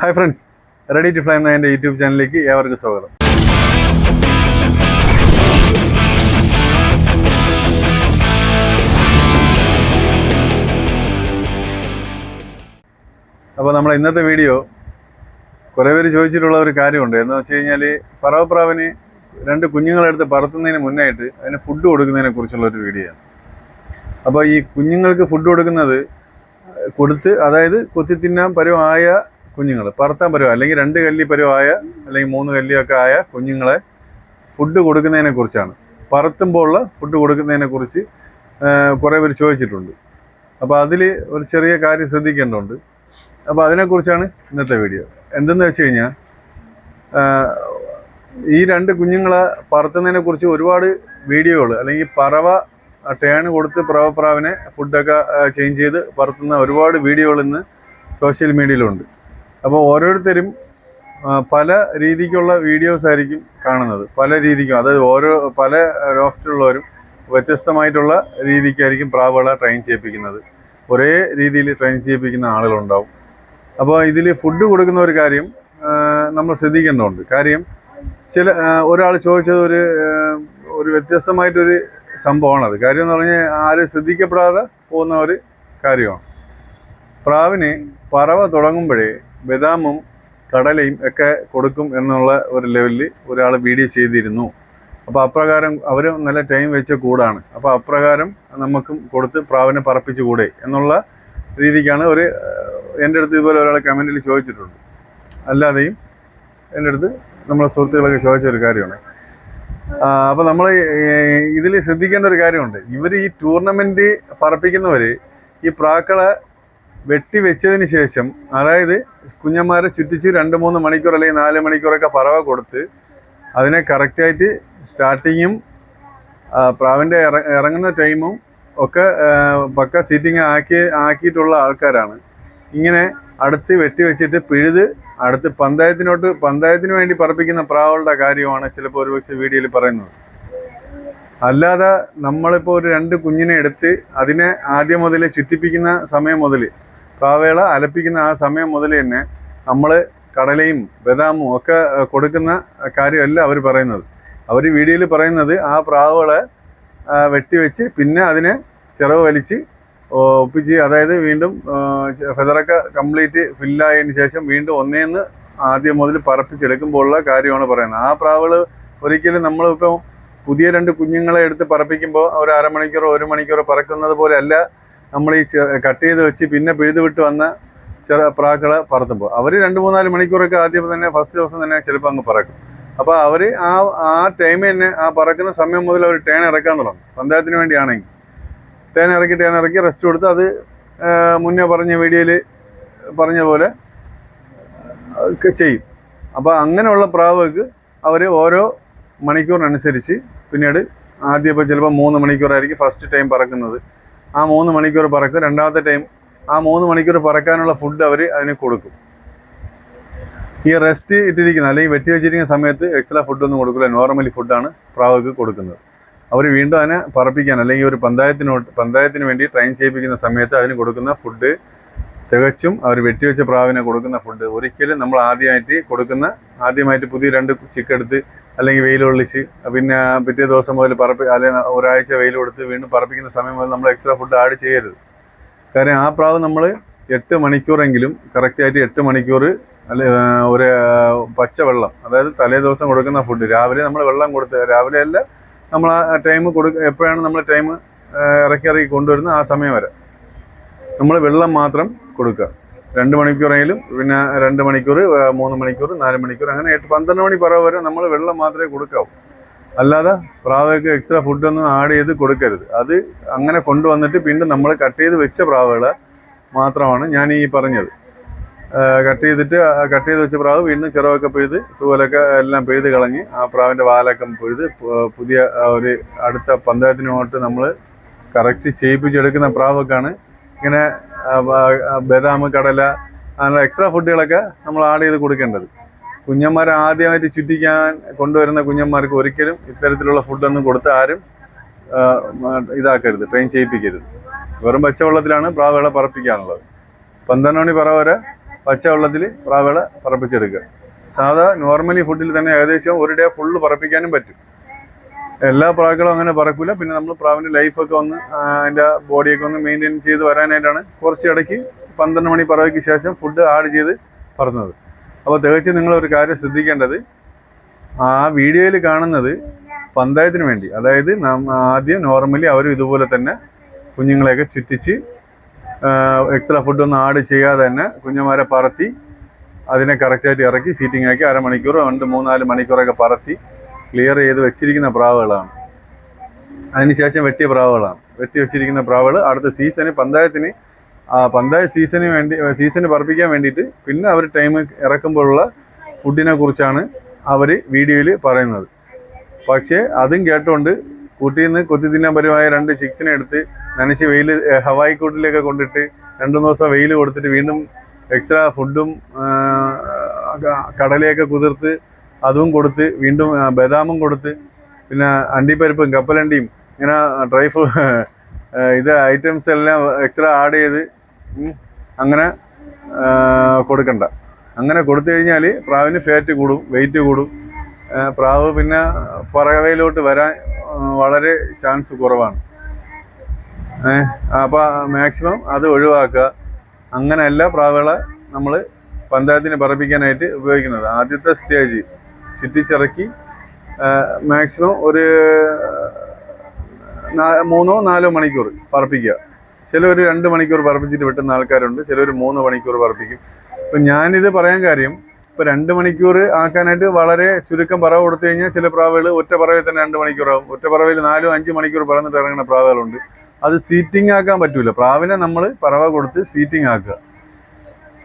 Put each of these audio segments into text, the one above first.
Hi friends, ready to fly എന്ന എൻ്റെ YouTube ചാനലിലേക്ക് ഏവർക്കും സ്വാഗതം. അപ്പോൾ നമ്മുടെ ഇന്നത്തെ വീഡിയോ കുറേ പേര് ചോദിച്ചിട്ടുള്ള ഒരു കാര്യമുണ്ട്. എന്ന് വെച്ച് കഴിഞ്ഞാൽ പറവപ്രാവിന് 2 കുഞ്ഞുങ്ങളെടുത്ത് പറത്തുന്നതിന് മുന്നായിട്ട് അതിന് ഫുഡ് കൊടുക്കുന്നതിനെ കുറിച്ചുള്ളൊരു വീഡിയോ ആണ്. അപ്പോൾ ഈ കുഞ്ഞുങ്ങൾക്ക് ഫുഡ് കൊടുത്ത് അതായത് കൊത്തി തിന്നാൻ പരുവമായ കുഞ്ഞുങ്ങൾ, പറത്താൻ പരുവ അല്ലെങ്കിൽ 2 കല്ലി പരുവമായ അല്ലെങ്കിൽ 3 കല്ലിയൊക്കെ ആയ കുഞ്ഞുങ്ങളെ ഫുഡ് കൊടുക്കുന്നതിനെ കുറിച്ചാണ്. പറത്തുമ്പോൾ ഉള്ള ഫുഡ് കൊടുക്കുന്നതിനെ കുറിച്ച് കുറേ പേര് ചോദിച്ചിട്ടുണ്ട്. അപ്പോൾ അതിൽ ഒരു ചെറിയ കാര്യം ശ്രദ്ധിക്കേണ്ടതുണ്ട്. അപ്പോൾ അതിനെക്കുറിച്ചാണ് ഇന്നത്തെ വീഡിയോ. എന്തെന്ന് വെച്ച് കഴിഞ്ഞാൽ, ഈ 2 കുഞ്ഞുങ്ങളെ പറത്തുന്നതിനെ കുറിച്ച് ഒരുപാട് വീഡിയോകൾ അല്ലെങ്കിൽ പറവ ടേൺ കൊടുത്ത് പറവപ്രാവിനെ ഫുഡൊക്കെ ചേഞ്ച് ചെയ്ത് പറത്തുന്ന ഒരുപാട് വീഡിയോകൾ ഇന്ന് സോഷ്യൽ മീഡിയയിലുണ്ട്. അപ്പോൾ ഓരോരുത്തരും പല രീതിക്കുള്ള വീഡിയോസ് ആയിരിക്കും കാണുന്നത്. പല രീതിക്കും, അതായത് പല ലോഫ്റ്റിലുള്ളവരും വ്യത്യസ്തമായിട്ടുള്ള രീതിക്കായിരിക്കും പ്രാവുകളെ ട്രെയിൻ ചെയ്യിപ്പിക്കുന്നത്. ഒരേ രീതിയിൽ ട്രെയിൻ ചെയ്യിപ്പിക്കുന്ന ആളുകളുണ്ടാവും. അപ്പോൾ ഇതിൽ ഫുഡ് കൊടുക്കുന്ന ഒരു കാര്യം നമ്മൾ ശ്രദ്ധിക്കേണ്ടതുണ്ട്. കാര്യം ഒരാൾ ചോദിച്ചത് ഒരു വ്യത്യസ്തമായിട്ടൊരു സംഭവമാണത്. കാര്യം എന്ന് പറഞ്ഞാൽ ആരും ശ്രദ്ധിക്കപ്പെടാതെ പോകുന്ന ഒരു കാര്യമാണ്. പ്രാവിന് പറവ തുടങ്ങുമ്പോഴേ ബദാമും കടലയും ഒക്കെ കൊടുക്കും എന്നുള്ള ഒരു ലെവലിൽ ഒരാൾ വീഡിയോ ചെയ്തിരുന്നു. അപ്പോൾ അപ്രകാരം അവർ നല്ല ടൈം വെച്ച കൂടാണ്. അപ്പോൾ അപ്രകാരം നമുക്കും കൊടുത്ത് പ്രാവിനെ പറപ്പിച്ച് കൂടെ എന്നുള്ള രീതിക്കാണ് എൻ്റെ അടുത്ത് ഇതുപോലെ ഒരാൾ കമൻറ്റിൽ ചോദിച്ചിട്ടുണ്ട്. അല്ലാതെയും എൻ്റെ അടുത്ത് നമ്മളെ സുഹൃത്തുക്കളൊക്കെ ചോദിച്ച ഒരു കാര്യമാണ്. അപ്പോൾ നമ്മൾ ഇതിൽ ശ്രദ്ധിക്കേണ്ട ഒരു കാര്യമുണ്ട്. ഇവർ ഈ ടൂർണമെൻറ്റ് പറപ്പിക്കുന്നവർ ഈ പ്രാക്കളെ വെട്ടി വെച്ചതിന് ശേഷം, അതായത് കുഞ്ഞന്മാരെ ചുറ്റിച്ച് 2-3 മണിക്കൂർ അല്ലെങ്കിൽ 4 മണിക്കൂറൊക്കെ പറവ കൊടുത്ത് അതിനെ കറക്റ്റായിട്ട് സ്റ്റാർട്ടിങ്ങും പ്രാവിൻ്റെ ഇറങ്ങുന്ന ടൈമും ഒക്കെ പക്ക സീറ്റിംഗ് ആക്കിയിട്ടുള്ള ആൾക്കാരാണ് ഇങ്ങനെ അടുത്ത് വെട്ടി വെച്ചിട്ട് അടുത്ത് പന്തയത്തിന് വേണ്ടി പറപ്പിക്കുന്ന പ്രാവുകളുടെ കാര്യമാണ് ചിലപ്പോൾ ഒരുപക്ഷെ വീഡിയോയിൽ പറയുന്നത്. അല്ലാതെ നമ്മളിപ്പോൾ ഒരു 2 കുഞ്ഞിനെ എടുത്ത് അതിനെ ആദ്യം മുതൽ ചുറ്റിപ്പിക്കുന്ന സമയം മുതൽ, പ്രാവേള അലപ്പിക്കുന്ന ആ സമയം മുതൽ തന്നെ നമ്മൾ കടലയും ബദാമും ഒക്കെ കൊടുക്കുന്ന കാര്യമല്ല അവർ പറയുന്നത്. അവർ വീഡിയോയിൽ പറയുന്നത് ആ പ്രാവുകളെ വെട്ടിവെച്ച് പിന്നെ അതിനെ ചിറവ് വലിച്ച് ഒപ്പിച്ച്, അതായത് വീണ്ടും ഫെദറൊക്കെ കംപ്ലീറ്റ് ഫില്ലായതിന് ശേഷം വീണ്ടും ഒന്നേന്ന് ആദ്യം മുതൽ പറപ്പിച്ചെടുക്കുമ്പോഴുള്ള കാര്യമാണ് പറയുന്നത്. ആ പ്രാവുകൾ ഒരിക്കലും നമ്മളിപ്പോൾ പുതിയ 2 കുഞ്ഞുങ്ങളെ എടുത്ത് പറപ്പിക്കുമ്പോൾ ഒരു അരമണിക്കൂറോ 1 മണിക്കൂറോ പറക്കുന്നത് പോലെ അല്ല നമ്മൾ ഈ കട്ട് ചെയ്ത് വെച്ച് പിന്നെ പിഴുത് വിട്ട് വന്ന പ്രാക്കളെ പറത്തുമ്പോൾ അവർ 2-3-4 മണിക്കൂറൊക്കെ ആദ്യം തന്നെ ഫസ്റ്റ് ദിവസം തന്നെ ചിലപ്പോൾ അങ്ങ് പറക്കും. അപ്പോൾ അവർ ആ ടൈം തന്നെ ആ പറക്കുന്ന സമയം മുതൽ അവർ ടേൺ ഇറക്കാൻ തുടങ്ങും. പന്തയത്തിന് വേണ്ടിയാണെങ്കിൽ ടേൺ ഇറക്കി റെസ്റ്റ് കൊടുത്ത് അത് മുന്നേ പറഞ്ഞ വീഡിയോയിൽ പറഞ്ഞ പോലെ ചെയ്യും. അപ്പോൾ അങ്ങനെയുള്ള പ്രാവുകൾക്ക് അവർ ഓരോ മണിക്കൂറിനനുസരിച്ച് പിന്നീട് ആദ്യം ഇപ്പോൾ ചിലപ്പോൾ 3 മണിക്കൂറായിരിക്കും ഫസ്റ്റ് ടൈം പറക്കുന്നത്. ആ 3 മണിക്കൂർ പറക്കും. രണ്ടാമത്തെ ടൈം ആ 3 മണിക്കൂർ പറക്കാനുള്ള ഫുഡ് അവർ അതിന് കൊടുക്കും. ഈ റെസ്റ്റ് ഇട്ടിരിക്കുന്ന അല്ലെങ്കിൽ വെട്ടി വെച്ചിരിക്കുന്ന സമയത്ത് എക്സ്ട്രാ ഫുഡൊന്നും കൊടുക്കില്ല. നോർമലി ഫുഡാണ് പ്രാവുകൾക്ക് കൊടുക്കുന്നത്. അവർ വീണ്ടും അതിനെ പറപ്പിക്കാൻ അല്ലെങ്കിൽ ഒരു പന്തയത്തിന് വേണ്ടി ട്രെയിൻ ചെയ്യിപ്പിക്കുന്ന സമയത്ത് അതിന് കൊടുക്കുന്ന ഫുഡ് തികച്ചും അവർ വെട്ടിവെച്ച പ്രാവിനെ കൊടുക്കുന്ന ഫുഡ് ഒരിക്കലും നമ്മൾ ആദ്യമായിട്ട് പുതിയ 2 ചിക്കെടുത്ത് അല്ലെങ്കിൽ വെയിൽ കൊള്ളിച്ച് പിന്നെ പിറ്റേ ദിവസം മുതൽ അല്ലെങ്കിൽ ഒരാഴ്ച വെയിൽ കൊടുത്ത് വീണ്ടും പറപ്പിക്കുന്ന സമയം മുതൽ നമ്മൾ എക്സ്ട്രാ ഫുഡ് ആഡ് ചെയ്യരുത്. കാരണം ആ പ്രാവ് നമ്മൾ 8 മണിക്കൂറെങ്കിലും കറക്റ്റായിട്ട് 8 മണിക്കൂർ ഒരു പച്ചവെള്ളം, അതായത് തലേ ദിവസം കൊടുക്കുന്ന ഫുഡ് രാവിലെ നമ്മൾ വെള്ളം കൊടുത്ത്, രാവിലെ അല്ല നമ്മൾ ആ ടൈം എപ്പോഴാണ് നമ്മൾ ടൈം ഇറക്കി കൊണ്ടുവരുന്നത് ആ സമയം വരെ നമ്മൾ വെള്ളം മാത്രം കൊടുക്കുക. 2 മണിക്കൂറെങ്കിലും പിന്നെ 2 മണിക്കൂർ 3 മണിക്കൂർ 4 മണിക്കൂർ അങ്ങനെ 12 മണി പറവ വരെ നമ്മൾ വെള്ളം മാത്രമേ കൊടുക്കാവൂ. അല്ലാതെ പ്രാവയ്ക്ക് എക്സ്ട്രാ ഫുഡൊന്നും ആഡ് ചെയ്ത് കൊടുക്കരുത്. അത് അങ്ങനെ കൊണ്ടുവന്നിട്ട് പിന്നെ നമ്മൾ കട്ട് ചെയ്ത് വെച്ച പ്രാവുകളെ മാത്രമാണ് ഞാൻ ഈ പറഞ്ഞത്. കട്ട് ചെയ്ത് വെച്ച പ്രാവ് വീണ്ടും ചിറവൊക്കെ പിഴുത് തൂവലൊക്കെ എല്ലാം പിഴുത് കളഞ്ഞ് ആ പ്രാവിൻ്റെ വാലൊക്കെ പിഴുത് പുതിയ ഒരു അടുത്ത പന്തയത്തിനോട്ട് നമ്മൾ കറക്റ്റ് ചെയ്യിപ്പിച്ചെടുക്കുന്ന പ്രാവൊക്കെയാണ് ഇങ്ങനെ ബദാം, കടല അങ്ങനെ എക്സ്ട്രാ ഫുഡുകളൊക്കെ നമ്മൾ ആഡ് ചെയ്ത് കൊടുക്കേണ്ടത്. കുഞ്ഞന്മാരെ ആദ്യമായിട്ട് ചുറ്റിക്കാൻ കൊണ്ടുവരുന്ന കുഞ്ഞന്മാർക്ക് ഒരിക്കലും ഇത്തരത്തിലുള്ള ഫുഡൊന്നും കൊടുത്ത് ആരും ഇതാക്കരുത്, ട്രെയിൻ ചെയ്യിപ്പിക്കരുത്. വെറും പച്ചവെള്ളത്തിലാണ് പ്രാവുകളെ പറപ്പിക്കാനുള്ളത്. 12 മണി പറ വരെ പച്ചവെള്ളത്തിൽ പ്രാവുകളെ പറപ്പിച്ചെടുക്കുക. സാധാ നോർമലി ഫുഡിൽ തന്നെ ഏകദേശം ഒരു ഡേ ഫുള്ള് പറപ്പിക്കാനും പറ്റും. എല്ലാ പ്രാവുകളും അങ്ങനെ പറക്കില്ല. പിന്നെ നമ്മൾ പ്രാവിൻ്റെ ലൈഫൊക്കെ ഒന്ന് അതിൻ്റെ ബോഡിയൊക്കെ ഒന്ന് മെയിൻറ്റെയിൻ ചെയ്ത് വരാനായിട്ടാണ് കുറച്ച് ഇടയ്ക്ക് 12 മണി പറവയ്ക്ക് ശേഷം ഫുഡ് ആഡ് ചെയ്ത് പറന്നത്. അപ്പോൾ തികച്ചും നിങ്ങളൊരു കാര്യം ശ്രദ്ധിക്കേണ്ടത്, ആ വീഡിയോയിൽ കാണുന്നത് പന്തയത്തിന് വേണ്ടി, അതായത് ആദ്യം നോർമലി അവരും ഇതുപോലെ തന്നെ കുഞ്ഞുങ്ങളെയൊക്കെ ചുറ്റിച്ച് എക്സ്ട്രാ ഫുഡൊന്നും ആഡ് ചെയ്യാതെ തന്നെ കുഞ്ഞുമാരെ പറത്തി അതിനെ കറക്റ്റായിട്ട് ഇറക്കി സീറ്റിംഗ് ആക്കി അരമണിക്കൂർ 2-3-4 മണിക്കൂറൊക്കെ പറത്തി ക്ലിയർ ചെയ്ത് വെച്ചിരിക്കുന്ന പ്രാവുകളാണ്. അതിനുശേഷം വെട്ടിയ പ്രാവുകളാണ്. വെട്ടി വെച്ചിരിക്കുന്ന പ്രാവുകൾ അടുത്ത സീസണ് പന്തയത്തിന് പന്തയ സീസണ് പറപ്പിക്കാൻ വേണ്ടിയിട്ട് പിന്നെ അവർ ടൈം ഇറക്കുമ്പോഴുള്ള ഫുഡിനെ കുറിച്ചാണ് അവർ വീഡിയോയിൽ പറയുന്നത്. പക്ഷേ അതും കേട്ടുകൊണ്ട് കൂട്ടിൽ നിന്ന് കൊത്തി തിന്നാൻ പരുമായ 2 ചിക്സിനെ എടുത്ത് നനച്ച് വെയിൽ ഹവായി കൂട്ടിലേക്ക് കൊണ്ടിട്ട് 2-3 ദിവസം വെയിൽ കൊടുത്തിട്ട് വീണ്ടും എക്സ്ട്രാ ഫുഡും കടലയൊക്കെ കുതിർത്ത് അതും കൊടുത്ത് വീണ്ടും ബദാമും കൊടുത്ത് പിന്നെ അണ്ടിപ്പരിപ്പും കപ്പലണ്ടിയും ഇങ്ങനെ ഡ്രൈ ഇത് ഐറ്റംസ് എല്ലാം എക്സ്ട്രാ ആഡ് ചെയ്ത് അങ്ങനെ കൊടുക്കണ്ട. അങ്ങനെ കൊടുത്തു കഴിഞ്ഞാൽ പ്രാവിന് ഫാറ്റ് കൂടും, വെയിറ്റ് കൂടും. പ്രാവ് പിന്നെ പറവയിലോട്ട് വരാൻ വളരെ ചാൻസ് കുറവാണ്. അപ്പോൾ മാക്സിമം അത് ഒഴിവാക്കുക. അങ്ങനെയല്ല പ്രാവുകളെ നമ്മൾ പന്തയത്തിന് പറപ്പിക്കാനായിട്ട് ഉപയോഗിക്കുന്നത്. ആദ്യത്തെ സ്റ്റേജ് ചുറ്റിച്ചിറക്കി മാക്സിമം ഒരു 3-4 മണിക്കൂർ പറപ്പിക്കുക. ചിലർ 2 മണിക്കൂർ പറപ്പിച്ചിട്ട് വെട്ടുന്ന ആൾക്കാരുണ്ട്, ചിലർ 3 മണിക്കൂർ പറപ്പിക്കും. ഇപ്പം ഞാനിത് പറയാൻ കാര്യം, ഇപ്പോൾ 2 മണിക്കൂർ ആക്കാനായിട്ട് വളരെ ചുരുക്കം പറവ കൊടുത്തു കഴിഞ്ഞാൽ ചില പ്രാവുകൾ ഒറ്റ പറവയിൽ തന്നെ 2 മണിക്കൂറാവും. ഒറ്റ പറവയിൽ 4-5 മണിക്കൂർ പറന്നിട്ട് ഇറങ്ങുന്ന പ്രാവുകളുണ്ട്. അത് സീറ്റിംഗ് ആക്കാൻ പറ്റൂല. പ്രാവിനെ നമ്മൾ പറവ കൊടുത്ത് സീറ്റിംഗ് ആക്കുക.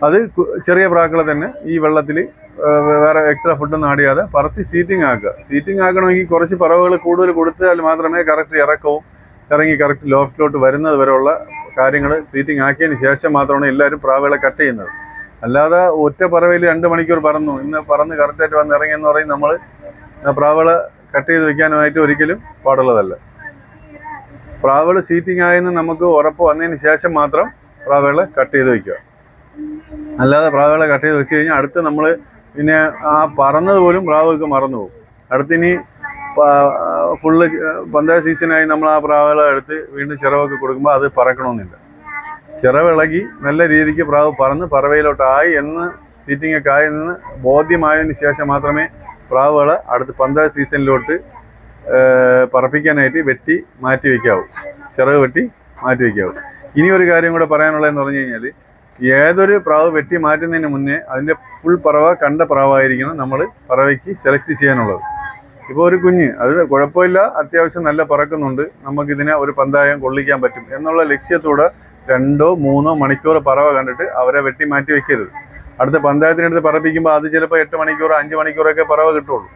അത് ചെറിയ പ്രാക്കളെ തന്നെ ഈ വെള്ളത്തിൽ വേറെ എക്സ്ട്രാ ഫുഡൊന്നും ആടിയാതെ പറത്തി സീറ്റിംഗ് ആക്കുക. സീറ്റിംഗ് ആക്കണമെങ്കിൽ കുറച്ച് പറവകൾ കൂടുതൽ കൊടുത്താൽ മാത്രമേ കറക്റ്റ് ഇറക്കവും ഇറങ്ങി കറക്റ്റ് ലോഫ്റ്റിലോട്ട് വരുന്നത് വരെയുള്ള കാര്യങ്ങൾ സീറ്റിംഗ് ആക്കിയതിന് ശേഷം മാത്രമാണ് എല്ലാവരും പ്രാവുകളെ കട്ട് ചെയ്യുന്നത്. അല്ലാതെ ഒറ്റ പറവയിൽ 2 മണിക്കൂർ പറന്നു, ഇന്ന് പറന്ന് കറക്റ്റായിട്ട് വന്ന് ഇറങ്ങിയെന്ന് പറയും നമ്മൾ പ്രാവുകളെ കട്ട് ചെയ്ത് വെക്കാനുമായിട്ട് ഒരിക്കലും പാടുള്ളതല്ല. പ്രാവുകൾ സീറ്റിംഗ് ആയെന്ന് നമുക്ക് ഉറപ്പ് വന്നതിന് ശേഷം മാത്രം പ്രാവുകളെ കട്ട് ചെയ്ത് വയ്ക്കുക. അല്ലാതെ പ്രാവുകളെ കട്ട് ചെയ്ത് വെച്ച് കഴിഞ്ഞാൽ അടുത്ത് നമ്മൾ പിന്നെ ആ പറന്നത് പോലും പ്രാവുകൾക്ക് മറന്നു പോകും. അടുത്തിനി ഫുള്ള് പന്തയ സീസണായി നമ്മൾ ആ പ്രാവുകളെ എടുത്ത് വീണ്ടും ചിറവൊക്കെ കൊടുക്കുമ്പോൾ അത് പറക്കണമെന്നില്ല. ചിറവിളകി നല്ല രീതിക്ക് പ്രാവ് പറന്ന് പറവയിലോട്ടായി എന്ന് സീറ്റിംഗ് ഒക്കെ ആയി എന്ന് ബോധ്യമായതിന് ശേഷം മാത്രമേ പ്രാവുകളെ അടുത്ത് പന്തയ സീസണിലോട്ട് പറപ്പിക്കാനായിട്ട് വെട്ടി മാറ്റി വയ്ക്കാവൂ. ചിറക് വെട്ടി മാറ്റി വയ്ക്കാവൂ. ഇനി ഒരു കാര്യം കൂടെ പറയാനുള്ളതെന്ന് പറഞ്ഞു കഴിഞ്ഞാൽ, ഏതൊരു പ്രാവ് വെട്ടി മാറ്റുന്നതിന് മുന്നേ അതിൻ്റെ ഫുൾ പറവ കണ്ട പ്രാവായിരിക്കണം നമ്മൾ പറവയ്ക്ക് സെലക്ട് ചെയ്യാനുള്ളത്. ഇപ്പോൾ ഒരു കുഞ്ഞ് അത് കുഴപ്പമില്ല, അത്യാവശ്യം നല്ല പറക്കുന്നുണ്ട്, നമുക്കിതിനെ ഒരു പന്തയം കൊള്ളിക്കാൻ പറ്റും എന്നുള്ള ലക്ഷ്യത്തോടെ 2-3 മണിക്കൂർ പറവ കണ്ടിട്ട് അവരെ വെട്ടി മാറ്റി വയ്ക്കരുത്. അടുത്ത പന്തയത്തിനടുത്ത് പറപ്പിക്കുമ്പോൾ അത് ചിലപ്പോൾ 8 മണിക്കൂർ 5 മണിക്കൂറൊക്കെ പറവ കിട്ടുള്ളൂ.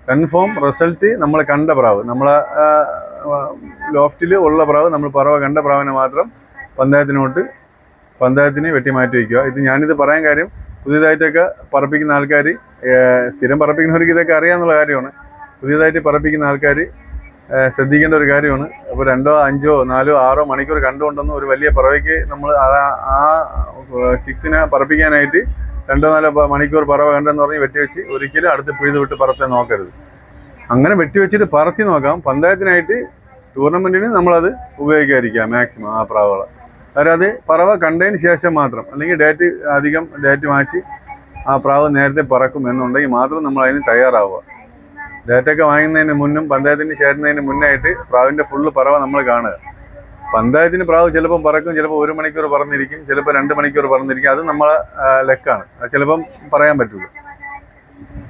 കൺഫേം റിസൾട്ട് നമ്മൾ കണ്ട പ്രാവ്, നമ്മളെ ലോഫ്റ്റിൽ ഉള്ള പ്രാവ്, നമ്മൾ പറവ കണ്ട പ്രാവിനെ മാത്രം പന്തയത്തിന് വെട്ടി മാറ്റി വയ്ക്കുക. ഇത് ഞാനിത് പറയാൻ കാര്യം, പുതിയതായിട്ടൊക്കെ പറപ്പിക്കുന്ന ആൾക്കാർ, സ്ഥിരം പറപ്പിക്കുന്നവർക്ക് ഇതൊക്കെ അറിയാമെന്നുള്ള കാര്യമാണ്. പുതിയതായിട്ട് പറപ്പിക്കുന്ന ആൾക്കാർ ശ്രദ്ധിക്കേണ്ട ഒരു കാര്യമാണ്. അപ്പോൾ 2, 5, 4, 6 മണിക്കൂർ കണ്ടുകൊണ്ടൊന്നും ഒരു വലിയ പറവയ്ക്ക് നമ്മൾ ആ ചിക്സിനെ പറപ്പിക്കാനായിട്ട് 2-4 മണിക്കൂർ പറവ കണ്ടെന്ന് പറഞ്ഞ് വെട്ടിവെച്ച് ഒരിക്കലും അടുത്ത് പിഴുത് വിട്ട് പറത്താൻ നോക്കരുത്. അങ്ങനെ വെട്ടിവെച്ചിട്ട് പറത്തി നോക്കാം. പന്തയത്തിനായിട്ട് ടൂർണമെൻറ്റിന് നമ്മളത് ഉപയോഗിക്കാതിരിക്കുക മാക്സിമം ആ പ്രാവുകളെ. കാരണം അത് പറവ കണ്ടതിന് ശേഷം മാത്രം, അല്ലെങ്കിൽ അധികം ഡേറ്റ് മാറ്റി ആ പ്രാവ് നേരത്തെ പറക്കും എന്നുണ്ടെങ്കിൽ മാത്രം നമ്മൾ അതിന് തയ്യാറാവുക. ഡേറ്റൊക്കെ വാങ്ങുന്നതിന് മുന്നും പന്തയത്തിന് ചേരുന്നതിന് മുന്നായിട്ട് പ്രാവിൻ്റെ ഫുള്ള് പറവ നമ്മൾ കാണുക. പന്തയത്തിന് പ്രാവ് ചിലപ്പം പറക്കും, ചിലപ്പോൾ 1 മണിക്കൂർ പറന്നിരിക്കും, ചിലപ്പോൾ 2 മണിക്കൂർ പറന്നിരിക്കും. അത് നമ്മളെ ലെക്കാണ്, അത് ചിലപ്പം പറയാൻ പറ്റില്ല.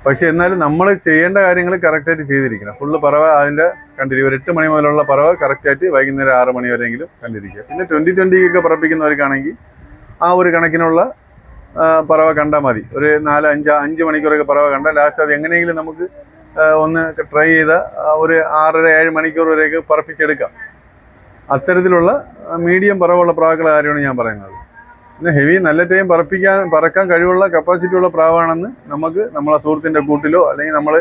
പക്ഷെ എന്നാലും നമ്മൾ ചെയ്യേണ്ട കാര്യങ്ങൾ കറക്റ്റായിട്ട് ചെയ്തിരിക്കണം. ഫുള്ള് പറവ അതിൻ്റെ കണ്ടിരിക്കും. ഒരു 8 മണി മുതലുള്ള പറവ കറക്റ്റായിട്ട് വൈകുന്നേരം 6 മണി വരെയെങ്കിലും കണ്ടിരിക്കുക. പിന്നെ 20-20 പറപ്പിക്കുന്നവർക്കാണെങ്കിൽ ആ ഒരു കണക്കിനുള്ള പറവ കണ്ടാൽ മതി. ഒരു 4-5 മണിക്കൂറൊക്കെ പറവ കണ്ടാൽ ലാസ്റ്റ് അത് എങ്ങനെയെങ്കിലും നമുക്ക് ഒന്ന് ട്രൈ ചെയ്ത ഒരു 6-7 മണിക്കൂർ വരെയൊക്കെ പറപ്പിച്ചെടുക്കാം. അത്തരത്തിലുള്ള മീഡിയം പറവുള്ള പ്രാവുകളുടെ കാര്യമാണ് ഞാൻ പറയുന്നത്. പിന്നെ ഹെവി നല്ല ടൈം പറക്കാൻ കഴിവുള്ള കപ്പാസിറ്റിയുള്ള പ്രാവാണെന്ന് നമുക്ക് നമ്മളെ സുഹൃത്തിൻ്റെ കൂട്ടിലോ അല്ലെങ്കിൽ നമ്മൾ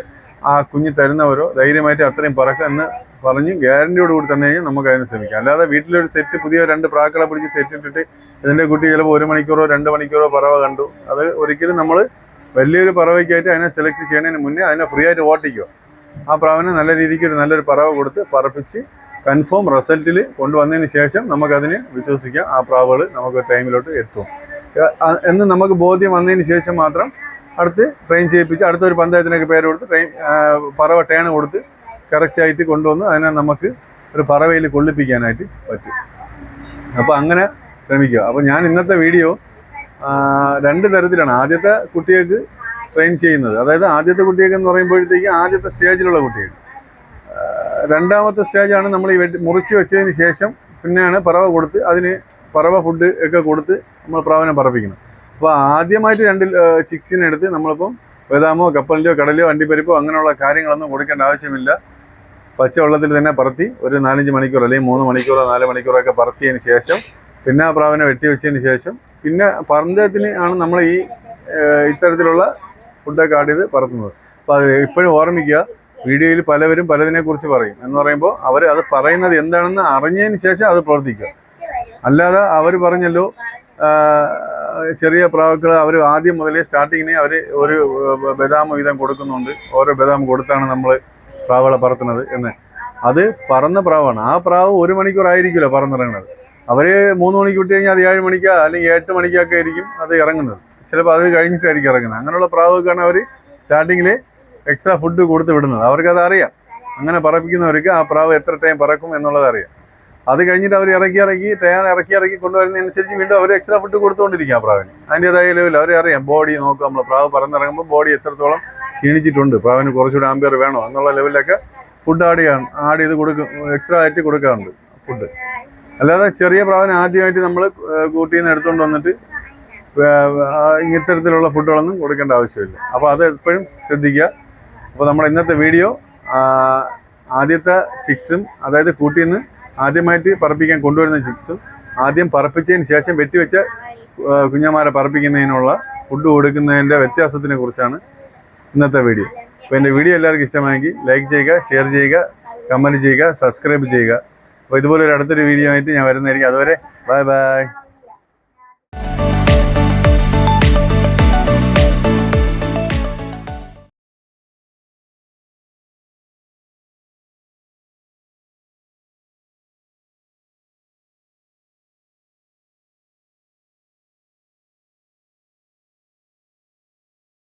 ആ കുഞ്ഞ് തരുന്നവരോ ധൈര്യമായിട്ട് അത്രയും പറക്കാം എന്ന് പറഞ്ഞ് ഗ്യാരണ്ടിയോട് കൂടി തന്നു കഴിഞ്ഞാൽ നമുക്ക് അതിന് ശ്രമിക്കാം. അല്ലാതെ വീട്ടിലൊരു സെറ്റ് പുതിയ 2 പ്രാക്കളെ പിടിച്ച് സെറ്റ് ഇട്ടിട്ട് ഇതിൻ്റെ കുട്ടി ചിലപ്പോൾ 1 മണിക്കൂറോ 2 മണിക്കൂറോ പറവ കണ്ടു, അത് ഒരിക്കലും നമ്മൾ വലിയൊരു പറവയ്ക്കായിട്ട് അതിനെ സെലക്ട് ചെയ്യുന്നതിന് മുന്നേ അതിനെ ഫ്രീ ആയിട്ട് ഓട്ടിക്കുക. ആ പ്രാവിനെ നല്ല രീതിക്ക് നല്ലൊരു പറവ കൊടുത്ത് പറപ്പിച്ച് കൺഫേം റിസൾട്ടിൽ കൊണ്ടുവന്നതിന് ശേഷം നമുക്കതിനെ വിശ്വസിക്കാം ആ പ്രാവുകൾ നമുക്ക് ടൈമിലോട്ട് എത്തും എന്ന് നമുക്ക് ബോധ്യം വന്നതിന് ശേഷം മാത്രം അടുത്ത് ട്രെയിൻ ചെയ്യിപ്പിച്ച് അടുത്തൊരു പഞ്ചായത്തിനൊക്കെ പേര് കൊടുത്ത് പറവ ടേൺ കൊടുത്ത് കറക്റ്റായിട്ട് കൊണ്ടുവന്ന് അതിനെ നമുക്ക് ഒരു പറവയിൽ കൊള്ളിപ്പിക്കാനായിട്ട് പറ്റും. അപ്പോൾ അങ്ങനെ ശ്രമിക്കുക. അപ്പോൾ ഞാൻ ഇന്നത്തെ വീഡിയോ 2 തരത്തിലാണ്. ആദ്യത്തെ കുട്ടികൾക്ക് ട്രെയിൻ ചെയ്യുന്നത്, അതായത് ആദ്യത്തെ കുട്ടികൾക്ക് എന്ന് പറയുമ്പോഴത്തേക്ക് ആദ്യത്തെ സ്റ്റേജിലുള്ള കുട്ടികൾ. രണ്ടാമത്തെ സ്റ്റേജാണ് നമ്മൾ ഈ മുറിച്ച് വെച്ചതിന് ശേഷം പിന്നെയാണ് പറവ കൊടുത്ത് അതിന് പറവ ഫുഡ് ഒക്കെ കൊടുത്ത് നമ്മൾ പ്രാവിനെ പറപ്പിക്കണം. അപ്പോൾ ആദ്യമായിട്ട് 2 ചിക്സിനെ എടുത്ത് നമ്മളിപ്പം ബദാമോ കപ്പലിൻ്റെയോ കടലയോ അണ്ടിപ്പരിപ്പോ അങ്ങനെയുള്ള കാര്യങ്ങളൊന്നും കൊടുക്കേണ്ട ആവശ്യമില്ല. പച്ചവെള്ളത്തിൽ തന്നെ പറത്തി ഒരു 4-5 മണിക്കൂർ അല്ലെങ്കിൽ 3 മണിക്കൂറോ 4 മണിക്കൂറോ ഒക്കെ പറത്തിയതിന് ശേഷം പിന്നെ ആ പ്രാവിനെ വെട്ടി വെച്ചതിന് ശേഷം പിന്നെ പന്തയത്തിന് ആണ് നമ്മൾ ഈ ഇത്തരത്തിലുള്ള ഫുഡൊക്കെ ആഡ് ചെയ്ത് പറത്തുന്നത്. അപ്പോൾ അത് ഇപ്പോഴും ഓർമ്മിക്കുക, വീഡിയോയിൽ പലവരും പലതിനെക്കുറിച്ച് പറയും എന്ന് പറയുമ്പോൾ അവർ അത് പറയുന്നത് എന്താണെന്ന് അറിഞ്ഞതിന് ശേഷം അത് പ്രവർത്തിക്കുക. അല്ലാതെ അവർ പറഞ്ഞല്ലോ ചെറിയ പ്രാവുകൾ അവർ ആദ്യം മുതലേ സ്റ്റാർട്ടിങ്ങിനെ അവർ ഒരു ബദാം വീതം കൊടുക്കുന്നുണ്ട്, ഓരോ ബദാം കൊടുത്താണ് നമ്മൾ പ്രാവുകളെ പറത്തുന്നത് എന്ന്. അത് പറന്ന പ്രാവാണ്. ആ പ്രാവ് 1 മണിക്കൂർ ആയിരിക്കുമല്ലോ പറന്നിറങ്ങുന്നത്. അവർ 3 മണിക്ക് വിട്ട് കഴിഞ്ഞാൽ അത് 7 മണിക്കോ അല്ലെങ്കിൽ 8 മണിക്കൊക്കെ ആയിരിക്കും അത് ഇറങ്ങുന്നത്. ചിലപ്പോൾ അത് കഴിഞ്ഞിട്ടായിരിക്കും ഇറങ്ങുന്നത്. അങ്ങനെയുള്ള പ്രാവുകൾക്കാണ് അവർ സ്റ്റാർട്ടിങ്ങിൽ എക്സ്ട്രാ ഫുഡ് കൊടുത്ത് വിടുന്നത്. അവർക്കത് അറിയാം. അങ്ങനെ പറപ്പിക്കുന്നവർക്ക് ആ പ്രാവ് എത്ര ടൈം പറക്കും എന്നുള്ളത് അറിയാം. അത് കഴിഞ്ഞിട്ട് അവർ ഇറക്കി കൊണ്ടുവരുന്നതനുസരിച്ച് വീണ്ടും അവർ എക്സ്ട്രാ ഫുഡ് കൊടുത്തുകൊണ്ടിരിക്കും ആ പ്രാവിന്. അതിൻ്റെതായ ലെവൽ അവരറിയാം. ബോഡി നോക്കുക, നമ്മൾ പ്രാവ് പറന്നിറങ്ങുമ്പോൾ ബോഡി എത്രത്തോളം ക്ഷീണിച്ചിട്ടുണ്ട്, പ്രാവിന് കുറച്ചുകൂടി ആംബിയർ വേണോ എന്നുള്ള ലെവലിലൊക്കെ ഫുഡ് ആഡ് ചെയ്ത് കൊടുക്കും, എക്സ്ട്രാ ആയിട്ട് കൊടുക്കാറുണ്ട് ഫുഡ്. അല്ലാതെ ചെറിയ പ്രാവിന് ആദ്യമായിട്ട് നമ്മൾ കൂട്ടിൽ നിന്ന് എടുത്തുകൊണ്ട് വന്നിട്ട് ഇത്തരത്തിലുള്ള ഫുഡുകളൊന്നും കൊടുക്കേണ്ട ആവശ്യമില്ല. അപ്പോൾ അത് എപ്പോഴും ശ്രദ്ധിക്കുക. അപ്പോൾ നമ്മുടെ ഇന്നത്തെ വീഡിയോ ആദ്യത്തെ ചിക്സും, അതായത് കൂട്ടിൽ നിന്ന് ആദ്യമായിട്ട് പറപ്പിക്കാൻ കൊണ്ടുവരുന്ന ചിക്സും ആദ്യം പറപ്പിച്ചതിന് ശേഷം വെട്ടിവെച്ച കുഞ്ഞന്മാരെ പറപ്പിക്കുന്നതിനുള്ള ഫുഡ് കൊടുക്കുന്നതിൻ്റെ വ്യത്യാസത്തിനെ കുറിച്ചാണ് ഇന്നത്തെ വീഡിയോ. അപ്പോൾ എൻ്റെ വീഡിയോ എല്ലാവർക്കും ഇഷ്ടമായെങ്കിൽ ലൈക്ക് ചെയ്യുക, ഷെയർ ചെയ്യുക, കമൻറ്റ് ചെയ്യുക, സബ്സ്ക്രൈബ് ചെയ്യുക. അപ്പോൾ ഇതുപോലെ ഒരു അടുത്തൊരു വീഡിയോ ആയിട്ട് ഞാൻ വരുന്നതായിരിക്കും. അതുവരെ ബൈ ബൈ.